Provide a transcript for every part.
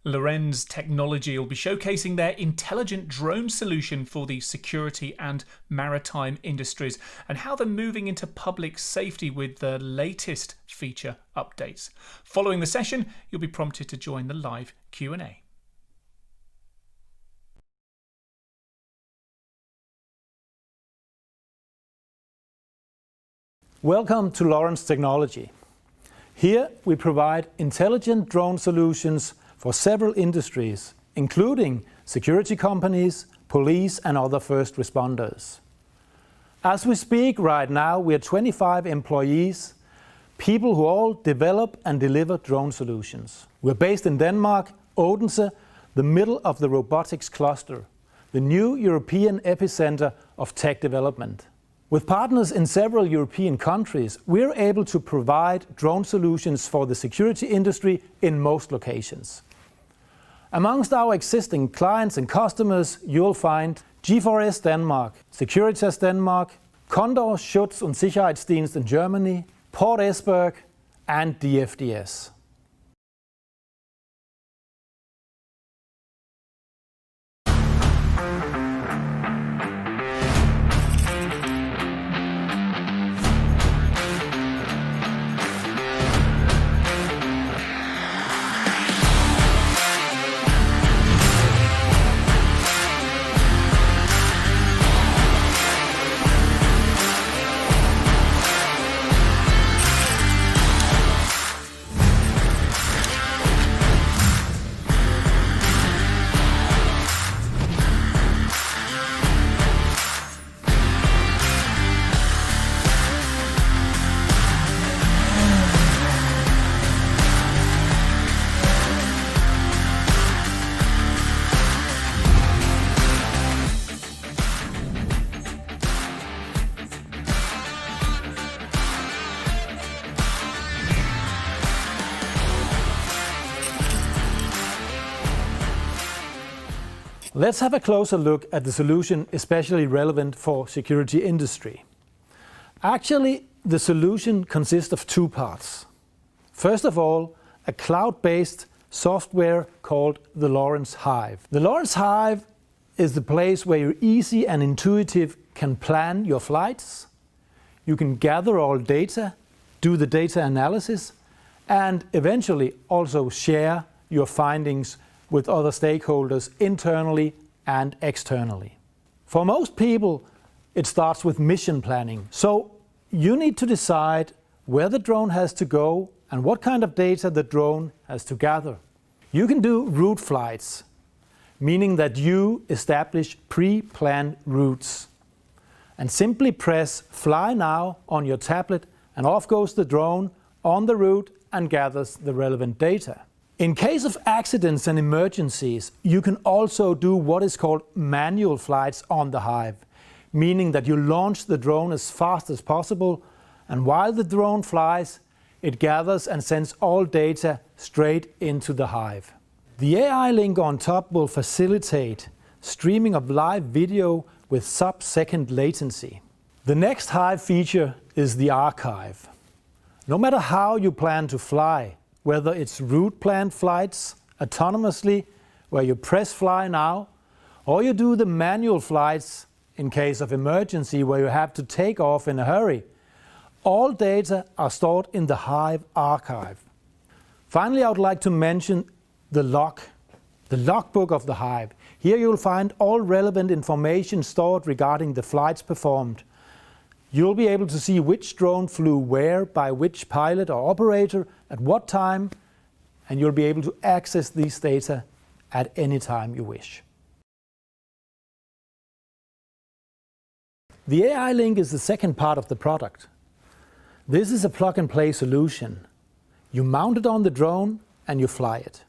Lorenz Technology will be showcasing their intelligent drone solution for the security and maritime industries and how they're moving into public safety with the latest feature updates. Following the session, you'll be prompted to join the live Q&A. Welcome to Lorenz Technology. Here we provide intelligent drone solutions for several industries, including security companies, police and other first responders. As we speak right now, we are 25 employees, people who all develop and deliver drone solutions. We're based in Denmark, Odense, the middle of the robotics cluster, the new European epicenter of tech development. With partners in several European countries, we're able to provide drone solutions for the security industry in most locations. Amongst our existing clients and customers, you'll find G4S Denmark, Securitas Denmark, Condor Schutz- und Sicherheitsdienst in Germany, Port Esbjerg and DFDS. Let's have a closer look at the solution especially relevant for security industry. Actually, the solution consists of two parts. First of all, a cloud-based software called the Lorenz Hive. The Lorenz Hive is the place where you easy and intuitive can plan your flights. You can gather all data, do the data analysis, and eventually also share your findings with other stakeholders internally and externally. For most people, it starts with mission planning. So you need to decide where the drone has to go and what kind of data the drone has to gather. You can do route flights, meaning that you establish pre-planned routes and simply press Fly Now on your tablet and off goes the drone on the route and gathers the relevant data. In case of accidents and emergencies, you can also do what is called manual flights on the Hive, meaning that you launch the drone as fast as possible, and while the drone flies, it gathers and sends all data straight into the Hive. The AI-Link on top will facilitate streaming of live video with sub-second latency. The next Hive feature is the archive. No matter how you plan to fly, whether it's route planned flights autonomously, where you press Fly Now, or you do the manual flights in case of emergency where you have to take off in a hurry, all data are stored in the Hive archive. Finally, I would like to mention the logbook of the Hive. Here you'll find all relevant information stored regarding the flights performed. You'll be able to see which drone flew where by which pilot or operator at what time, and you'll be able to access these data at any time you wish. The AI-Link is the second part of the product. This is a plug-and-play solution. You mount it on the drone and you fly it.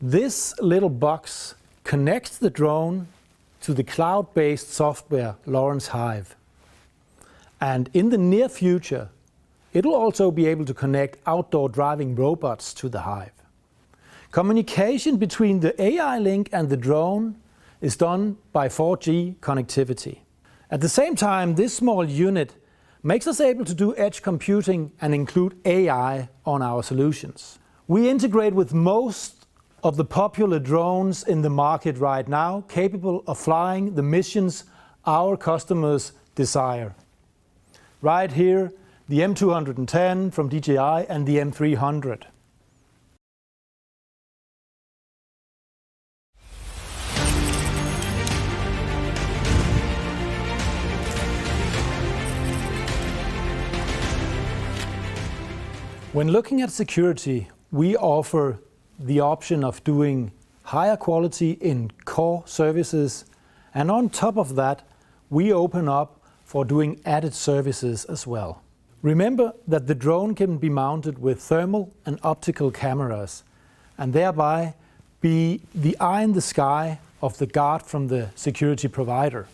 This little box connects the drone to the cloud-based software Lorenz Hive. And in the near future, it'll also be able to connect outdoor driving robots to the Hive. Communication between the AI-Link and the drone is done by 4G connectivity. At the same time, this small unit makes us able to do edge computing and include AI on our solutions. We integrate with most of the popular drones in the market right now capable of flying the missions our customers desire. Right here, the M210 from DJI and the M300. When looking at security, we offer the option of doing higher quality in core services, and on top of that, we open up for doing added services as well. Remember that the drone can be mounted with thermal and optical cameras, and thereby be the eye in the sky of the guard from the security provider.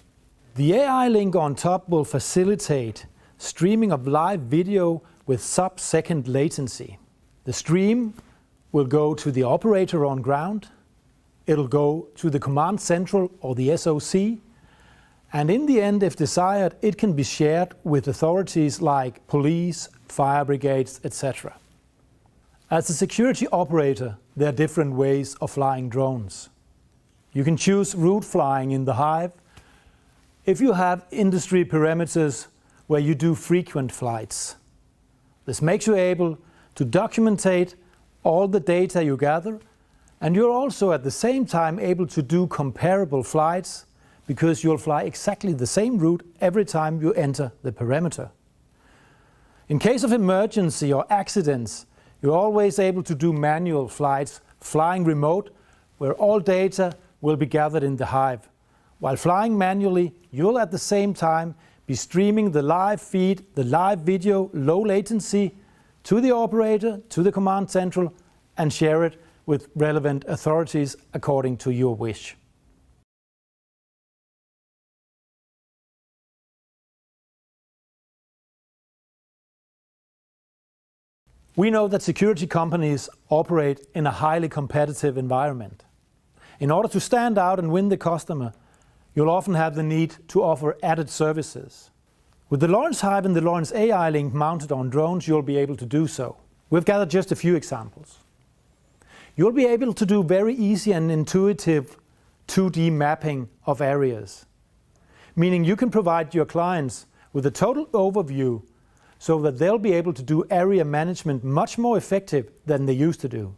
The AI-Link on top will facilitate streaming of live video with sub-second latency. The stream will go to the operator on ground, it'll go to the command central or the SOC, and in the end, if desired, it can be shared with authorities like police, fire brigades, etc. As a security operator, there are different ways of flying drones. You can choose route flying in the Hive if you have industry parameters where you do frequent flights. This makes you able to documentate all the data you gather, and you're also at the same time able to do comparable flights because you'll fly exactly the same route every time you enter the parameter. In case of emergency or accidents, you're always able to do manual flights, flying remote, where all data will be gathered in the Hive. While flying manually, you'll at the same time be streaming the live feed, the live video, low latency, to the operator, to the command central, and share it with relevant authorities according to your wish. We know that security companies operate in a highly competitive environment. In order to stand out and win the customer, you'll often have the need to offer added services. With the Lorenz Hive and the Lorenz AI-Link mounted on drones, you'll be able to do so. We've gathered just a few examples. You'll be able to do very easy and intuitive 2D mapping of areas, meaning you can provide your clients with a total overview so that they'll be able to do area management much more effective than they used to do.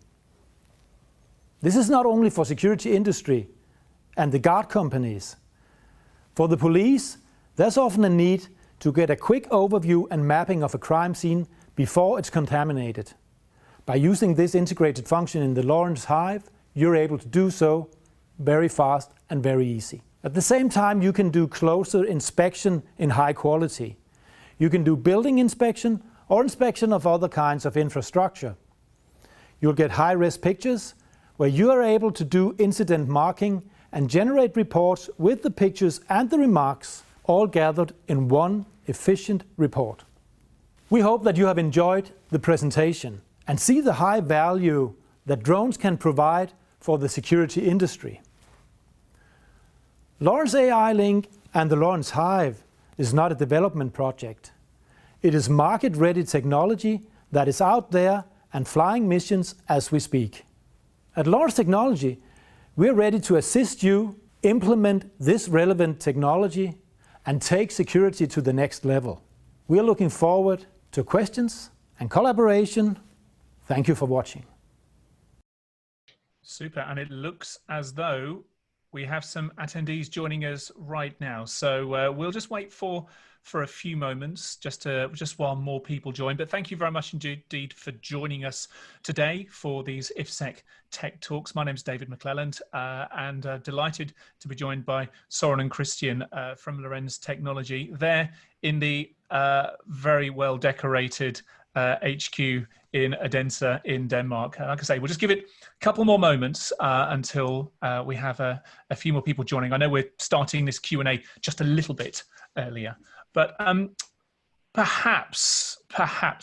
This is not only for security industry and the guard companies. For the police, there's often a need to get a quick overview and mapping of a crime scene before it's contaminated. By using this integrated function in the Lorenz Hive, you're able to do so very fast and very easy. At the same time, you can do closer inspection in high quality. You can do building inspection or inspection of other kinds of infrastructure. You'll get high-res pictures where you are able to do incident marking and generate reports with the pictures and the remarks all gathered in one efficient report. We hope that you have enjoyed the presentation and see the high value that drones can provide for the security industry. Lorenz AI-Link and the Lorenz Hive is not a development project. It is market-ready technology that is out there and flying missions as we speak. At Lorenz Technology, we're ready to assist you implement this relevant technology and take security to the next level. We're looking forward to questions and collaboration. Thank you for watching. Super, and it looks as though we have some attendees joining us right now. So we'll just wait for a few moments just while more people join. But thank you very much indeed for joining us today for these IFSEC Tech Talks. My name is David McClelland and delighted to be joined by Søren and Christian from Lorenz Technology. They're in the very well decorated HQ in Odense in Denmark. Like I say, we'll just give it a couple more moments until we have a few more people joining. I know we're starting this Q&A just a little bit earlier, but perhaps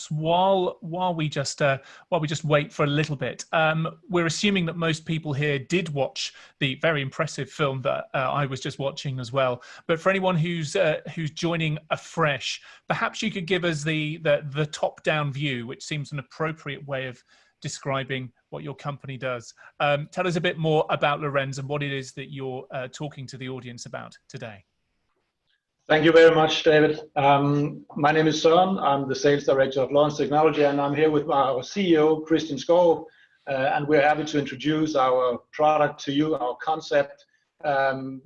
while we just wait for a little bit, we're assuming that most people here did watch the very impressive film that I was just watching as well. But for anyone who's joining afresh, perhaps you could give us the top-down view, which seems an appropriate way of describing what your company does. Tell us a bit more about Lorenz and what it is that you're talking to the audience about today. Thank you very much, David. My name is Søren. I'm the sales director of Lorenz Technology, and I'm here with our CEO, Christian Skov, and we're happy to introduce our product to you, our concept,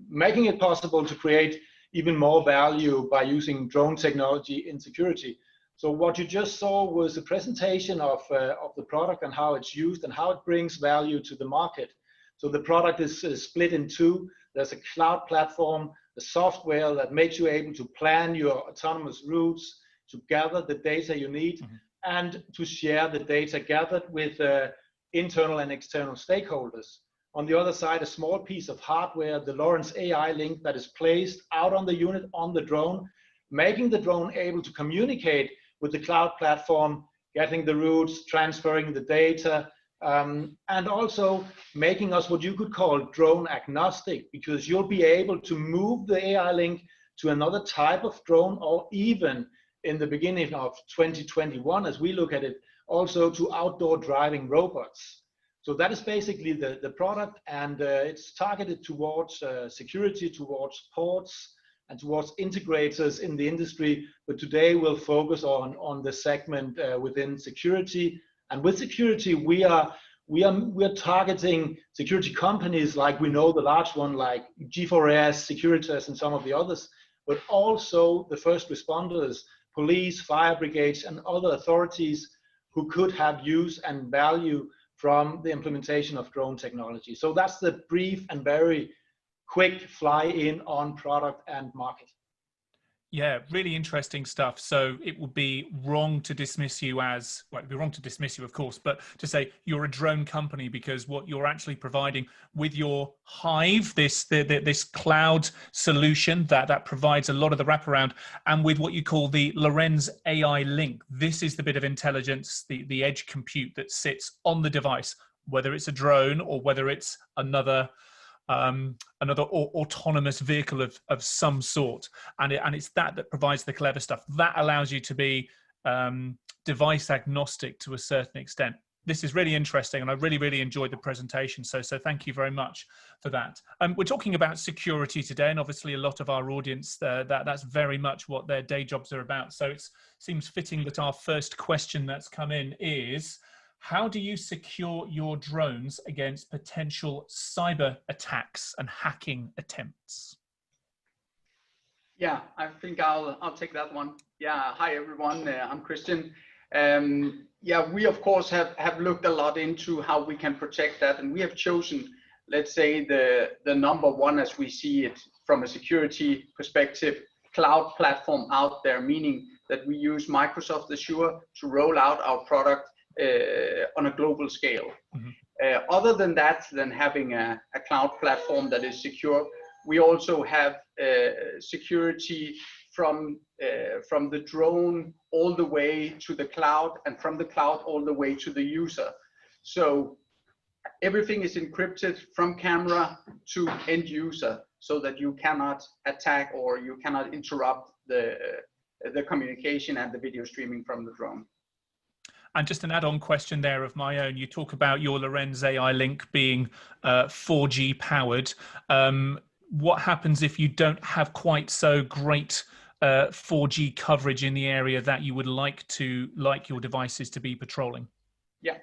making it possible to create even more value by using drone technology in security. So what you just saw was a presentation of the product and how it's used and how it brings value to the market. So the product is split in two. There's a cloud platform, the software that makes you able to plan your autonomous routes, to gather the data you need, and to share the data gathered with internal and external stakeholders. On the other side, a small piece of hardware, the Lorenz AI-Link, that is placed out on the unit on the drone, making the drone able to communicate with the cloud platform, getting the routes, transferring the data, and also making us what you could call drone agnostic, because you'll be able to move the AI-Link to another type of drone, or even in the beginning of 2021, as we look at it, also to outdoor driving robots. So that is basically the product, and it's targeted towards security, towards ports, and towards integrators in the industry. But today we'll focus on the segment within security. And with security, we are targeting security companies like we know the large one like G4S, Securitas, and some of the others, but also the first responders, police, fire brigades, and other authorities who could have use and value from the implementation of drone technology. So that's the brief and very quick fly-in on product and market. Yeah, really interesting stuff. So it would be wrong to dismiss you as, well, it'd be wrong to dismiss you, of course, but to say you're a drone company, because what you're actually providing with your Hive, this cloud solution that provides a lot of the wraparound, and with what you call the Lorenz AI-Link, this is the bit of intelligence, the edge compute that sits on the device, whether it's a drone or whether it's another autonomous vehicle of some sort, and it's that provides the clever stuff that allows you to be device agnostic to a certain extent. This is really interesting, and I really enjoyed the presentation. So thank you very much for that. We're talking about security today, and obviously a lot of our audience that's very much what their day jobs are about. So it seems fitting that our first question that's come in is, how do you secure your drones against potential cyber attacks and hacking attempts? Yeah, I think I'll take that one. Yeah, hi everyone, I'm Christian. Yeah, we of course have looked a lot into how we can protect that, and we have chosen, let's say, the number one, as we see it from a security perspective, cloud platform out there, meaning that we use Microsoft Azure to roll out our product on a global scale. Other than that, than having a cloud platform that is secure, we also have security from the drone all the way to the cloud, and from the cloud all the way to the user. So everything is encrypted from camera to end user, so that you cannot attack or you cannot interrupt the communication and the video streaming from the drone. And just an add-on question there of my own, you talk about your Lorenz AI-Link being 4G powered. What happens if you don't have quite so great 4G coverage in the area that you would like your devices to be patrolling? Yeah,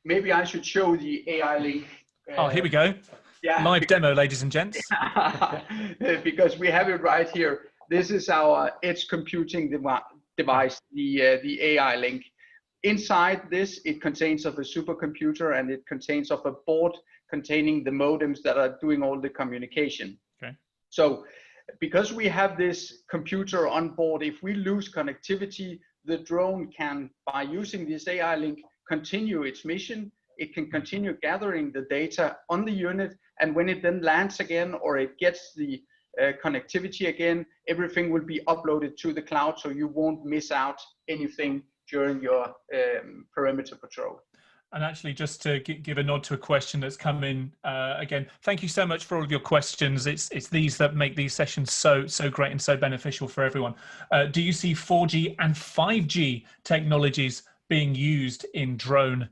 maybe I should show the AI-Link. Oh, here we go. Yeah, live demo, ladies and gents. Because we have it right here. This is our edge computing device, the AI-Link. Inside this, it contains of a supercomputer, and it contains of a board containing the modems that are doing all the communication. Okay. So because we have this computer on board, if we lose connectivity, the drone can, by using this AI-Link, continue its mission. It can continue gathering the data on the unit, and when it then lands again, or it gets the connectivity again, everything will be uploaded to the cloud, so you won't miss out anything during your perimeter patrol. And actually, just to give a nod to a question that's come in, again, thank you so much for all of your questions. It's these that make these sessions so great and so beneficial for everyone. Do you see 4G and 5G technologies being used in drone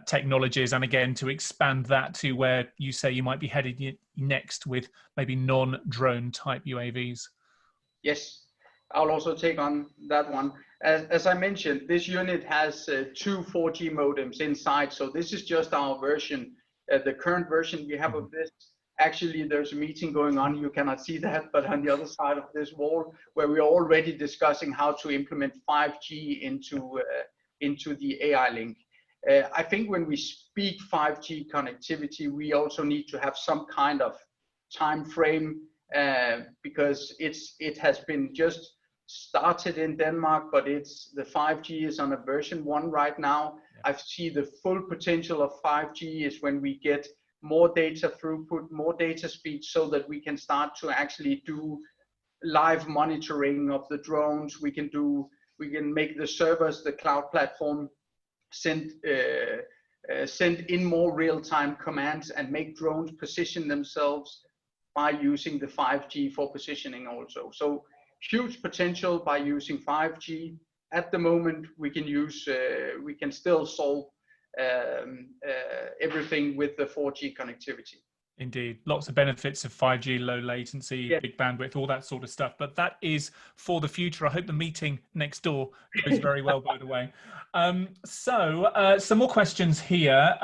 technologies, and again to expand that to where you say you might be headed next with maybe non-drone type UAVs? Yes, I'll also take on that one. As I mentioned, this unit has two 4G modems inside, so this is just our version, the current version we have of this. Actually, there's a meeting going on, you cannot see that, but on the other side of this wall, where we're already discussing how to implement 5G into the AI-Link. I think when we speak 5G connectivity, we also need to have some kind of time frame, because it has been just started in Denmark, but the 5G is on a version 1 right now. Yeah. I see the full potential of 5G is when we get more data throughput, more data speed, so that we can start to actually do live monitoring of the drones. We can make the servers, the cloud platform, send in more real-time commands and make drones position themselves by using the 5G for positioning also. So huge potential by using 5G. At the moment, we can still solve everything with the 4G connectivity. Indeed, lots of benefits of 5G, low latency, yeah, big bandwidth, all that sort of stuff. But that is for the future. I hope the meeting next door goes very well, by the way. Some more questions here.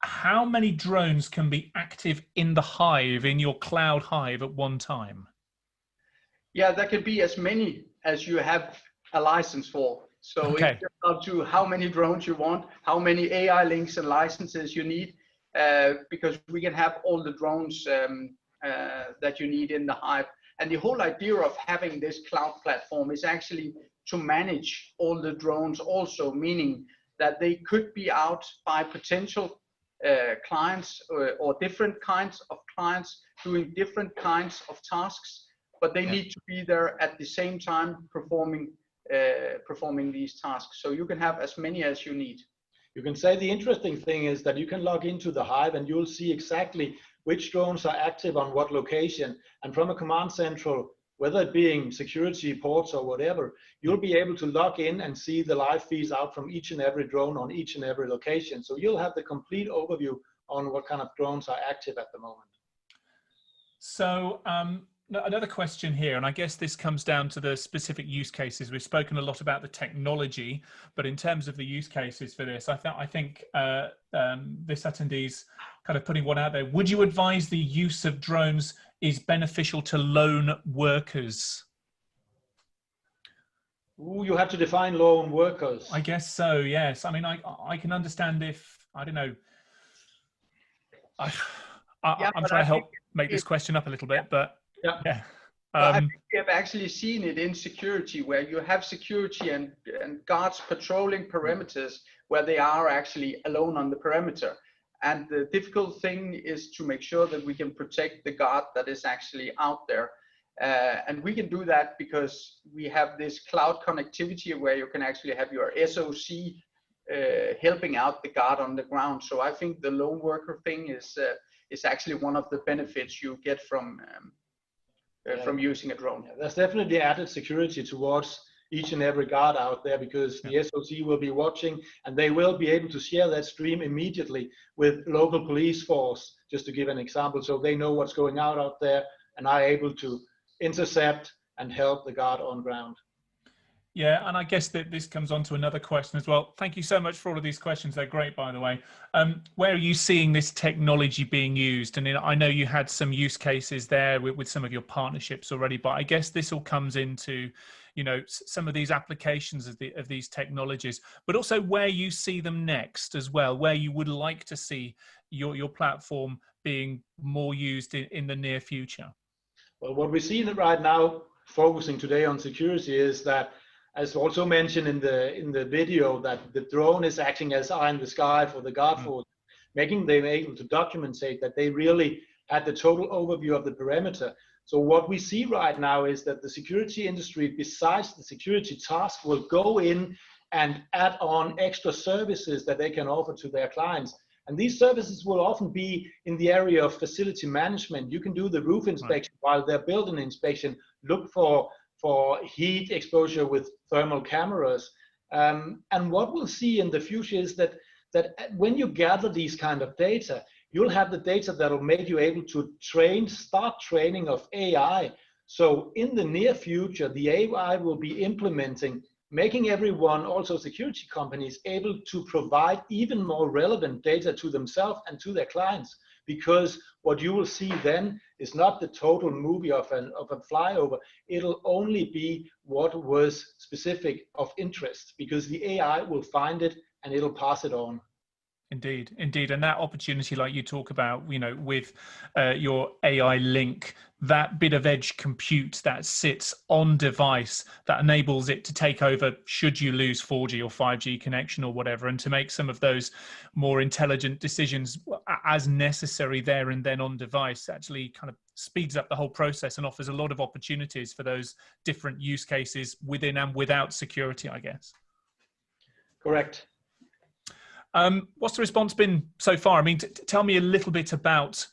How many drones can be active in the Hive, in your cloud Hive at one time? Yeah, that could be as many as you have a license for. So okay, it's up to how many drones you want, how many AI links and licenses you need, because we can have all the drones that you need in the Hive. And the whole idea of having this cloud platform is actually to manage all the drones also, meaning that they could be out by potential clients or different kinds of clients doing different kinds of tasks, but they need to be there at the same time performing these tasks. So you can have as many as you need. You can say the interesting thing is that you can log into the Hive and you'll see exactly which drones are active on what location. And from a command central, whether it being security ports or whatever, you'll be able to log in and see the live feeds out from each and every drone on each and every location. So you'll have the complete overview on what kind of drones are active at the moment. So another question here, and I guess this comes down to the specific use cases. We've spoken a lot about the technology, but in terms of the use cases for this, I think this attendee's kind of putting one out there. Would you advise the use of drones is beneficial to lone workers? Ooh, you have to define lone workers. I guess so, yes. I mean, I can understand if, I don't know, I'm trying to help make this question up a little bit, but yeah. I think we have actually seen it in security, where you have security and guards patrolling perimeters where they are actually alone on the perimeter. And the difficult thing is to make sure that we can protect the guard that is actually out there. And we can do that because we have this cloud connectivity where you can actually have your SOC helping out the guard on the ground. So I think the lone worker thing is actually one of the benefits you get from using a drone. Yeah, there's definitely added security towards each and every guard out there, because the SOC will be watching and they will be able to share that stream immediately with local police force, just to give an example, so they know what's going out there and are able to intercept and help the guard on ground. Yeah, and I guess that this comes on to another question as well. Thank you so much for all of these questions. They're great, by the way. Where are you seeing this technology being used? And I know you had some use cases there with some of your partnerships already, but I guess this all comes into, you know, some of these applications of these technologies, but also where you see them next as well, where you would like to see your platform being more used in the near future. Well, what we see right now, focusing today on security, is that, as also mentioned in the video, that the drone is acting as eye in the sky for the guard force, making them able to document that they really had the total overview of the perimeter. So what we see right now is that the security industry, besides the security task, will go in and add on extra services that they can offer to their clients. And these services will often be in the area of facility management. You can do the roof inspection while they're building inspection, look for heat exposure with thermal cameras. And what we'll see in the future is that that when you gather these kind of data, you'll have the data that will make you able to start training of AI. So in the near future, the AI will be implementing, making everyone, also security companies, able to provide even more relevant data to themselves and to their clients. Because what you will see then is not the total movie of a flyover. It'll only be what was specific of interest, because the AI will find it and it'll pass it on. Indeed, indeed. And that opportunity, like you talk about, with your AI-Link, that bit of edge compute that sits on device that enables it to take over should you lose 4G or 5G connection or whatever, and to make some of those more intelligent decisions as necessary there and then on device, actually kind of speeds up the whole process and offers a lot of opportunities for those different use cases within and without security, I guess. Correct. What's the response been so far? I mean, tell me a little bit about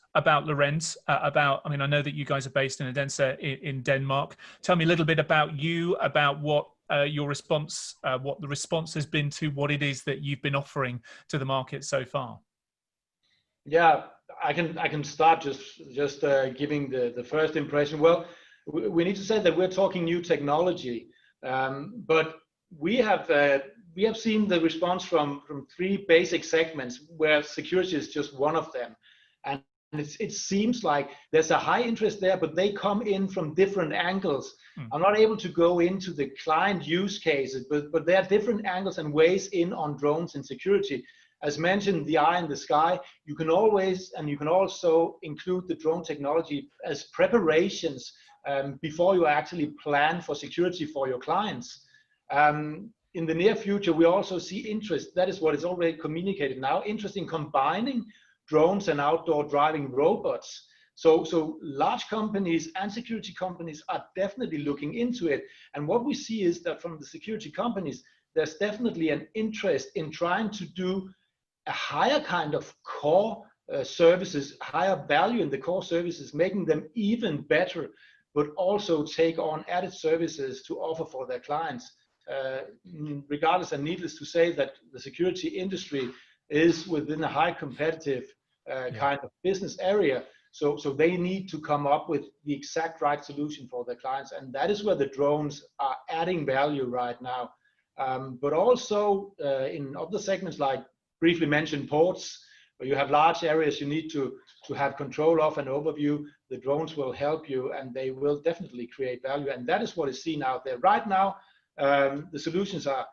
Lorenz. I mean, I know that you guys are based in Odense in Denmark. Tell me a little bit about you, about what your response, what the response has been to what it is that you've been offering to the market so far. Yeah, I can start just giving the first impression. Well, we need to say that we're talking new technology, but we have seen the response from three basic segments, where security is just one of them. And it seems like there's a high interest there, but they come in from different angles. I'm not able to go into the client use cases, but there are different angles and ways in on drones and security. As mentioned, the eye in the sky, you can also include the drone technology as preparations before you actually plan for security for your clients. In the near future, we also see interest, that is what is already communicated now, interest in combining drones and outdoor driving robots. So large companies and security companies are definitely looking into it. And what we see is that from the security companies, there's definitely an interest in trying to do a higher kind of core services, higher value in the core services, making them even better, but also take on added services to offer for their clients. Regardless, and needless to say, that the security industry is within a high competitive kind of business area. So they need to come up with the exact right solution for their clients. And that is where the drones are adding value right now. But also in other segments, like briefly mentioned ports, where you have large areas you need to have control of and overview, the drones will help you, and they will definitely create value. And that is what is seen out there right now. The solutions are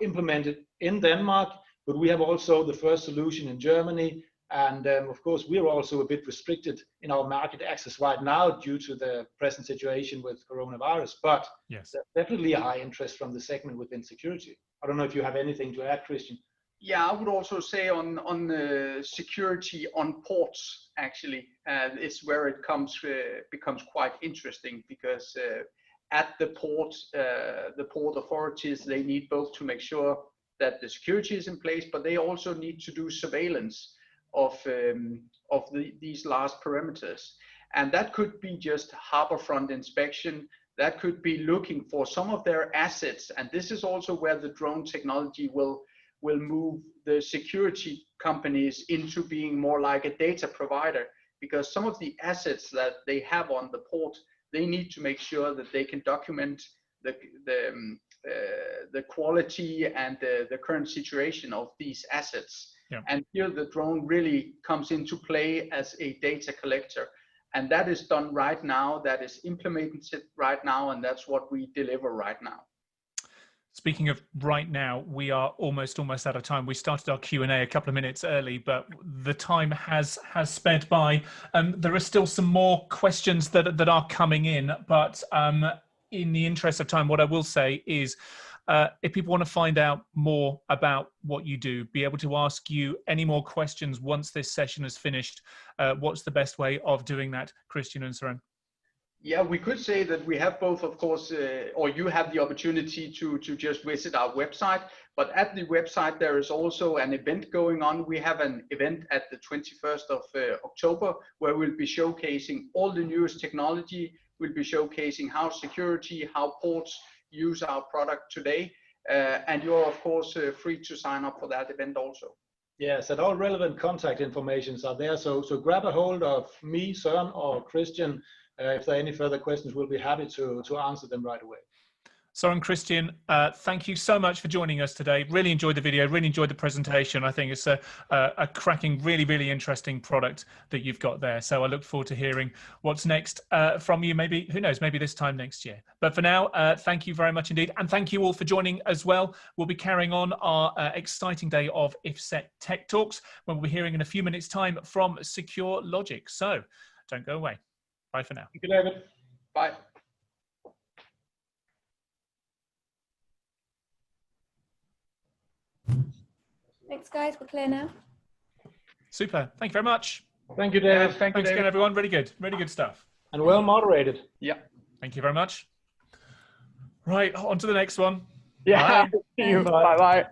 implemented in Denmark, but we have also the first solution in Germany. And of course, we are also a bit restricted in our market access right now due to the present situation with coronavirus. But yes, there's definitely a high interest from the segment within security. I don't know if you have anything to add, Christian. Yeah, I would also say on the security on ports, actually, is where it becomes quite interesting, because at the port authorities, they need both to make sure that the security is in place, but they also need to do surveillance of these last perimeters. And that could be just harborfront inspection. That could be looking for some of their assets. And this is also where the drone technology will move the security companies into being more like a data provider, because some of the assets that they have on the port, they need to make sure that they can document the quality and the current situation of these assets. Yeah. And here the drone really comes into play as a data collector. And that is done right now, that is implemented right now, and that's what we deliver right now. Speaking of right now, we are almost out of time. We started our Q&A a couple of minutes early, but the time has sped by. There are still some more questions that are coming in, but in the interest of time, what I will say is, if people want to find out more about what you do, be able to ask you any more questions once this session is finished, what's the best way of doing that, Christian and Søren? Yeah, we could say that we have both, of course, or you have the opportunity to just visit our website. But at the website, there is also an event going on. We have an event at the 21st of October, where we'll be showcasing all the newest technology. We'll be showcasing how security, how ports use our product today. And you're, of course, free to sign up for that event also. Yes, and all relevant contact informations are there. So grab a hold of me, Søren, or Christian. If there are any further questions, we'll be happy to answer them right away. Søren, Christian, thank you so much for joining us today. Really enjoyed the video, really enjoyed the presentation. I think it's a cracking, really, really interesting product that you've got there. So I look forward to hearing what's next from you, maybe, who knows, maybe this time next year. But for now, thank you very much indeed. And thank you all for joining as well. We'll be carrying on our exciting day of IFSEC Tech Talks, when we'll be hearing in a few minutes' time from Secure Logic. So don't go away. Bye for now. Thank you, David. Bye. Thanks, guys. We're clear now. Super. Thank you very much. Thank you, David. Thank you, Thanks David. again, everyone. Really good stuff. And well moderated. Yeah. Thank you very much. Right, on to the next one. Yeah. Bye. Bye-bye.